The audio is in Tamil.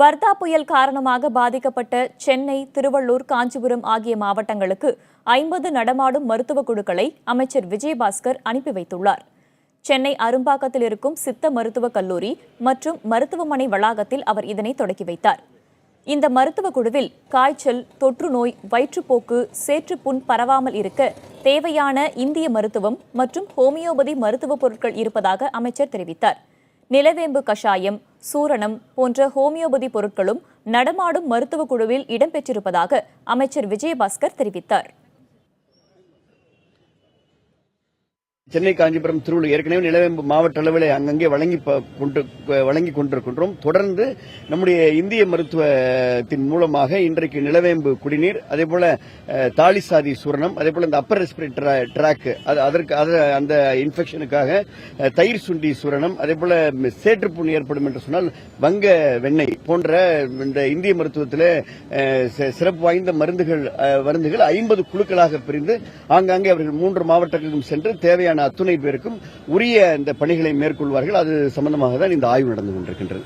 வர்தா புயல் காரணமாக பாதிக்கப்பட்ட சென்னை, திருவள்ளூர், காஞ்சிபுரம் ஆகிய மாவட்டங்களுக்கு 50 நடமாடும் மருத்துவக் குழுக்களை அமைச்சர் விஜயபாஸ்கர் அனுப்பி வைத்துள்ளார். சென்னை அரும்பாக்கத்தில் இருக்கும் சித்த மருத்துவக் கல்லூரி மற்றும் மருத்துவமனை வளாகத்தில் அவர் இதனை தொடக்கி வைத்தார். இந்த மருத்துவக் குழுவில் காய்ச்சல், தொற்று நோய், வயிற்றுப்போக்கு, சேற்றுப்புண் பரவாமல் இருக்க தேவையான இந்திய மருத்துவம் மற்றும் ஹோமியோபதி மருத்துவப் பொருட்கள் இருப்பதாக அமைச்சர் தெரிவித்தார். நிலவேம்பு கஷாயம், சூரணம் போன்ற ஹோமியோபதி பொருட்களும் நடமாடும் மருத்துவக் குழுவில் இடம்பெற்றிருப்பதாக அமைச்சர் விஜயபாஸ்கர் தெரிவித்தார். சென்னை, காஞ்சிபுரம், திருவள்ளூர் ஏற்கனவே நிலவேம்பு மாவட்ட அளவில் அங்கங்கே வழங்கி கொண்டிருக்கின்றோம். தொடர்ந்து நம்முடைய இந்திய மருத்துவத்தின் மூலமாக இன்றைக்கு நிலவேம்பு குடிநீர், அதேபோல தாலிசாதி சூரணம், அதேபோல இந்த அப்பர் ரெஸ்பிரேட்டரி ட்ராக் அந்த இன்ஃபெக்ஷனுக்காக தயிர் சுண்டி சூரணம், அதேபோல சேற்றுப்புண் ஏற்படும் என்று சொன்னால் வங்க வெண்ணெய் போன்ற இந்த இந்திய மருத்துவத்தில் சிறப்பு வாய்ந்த மருந்துகள் 50 குழுக்களாக பிரிந்து ஆங்காங்கே அவர்கள் 3 மாவட்டங்களுக்கும் சென்று தேவையான அத்துணை பேருக்கும் உரிய இந்த பணிகளை மேற்கொள்வார்கள். அது சம்பந்தமாக தான் இந்த ஆய்வு நடந்து கொண்டிருக்கின்றது.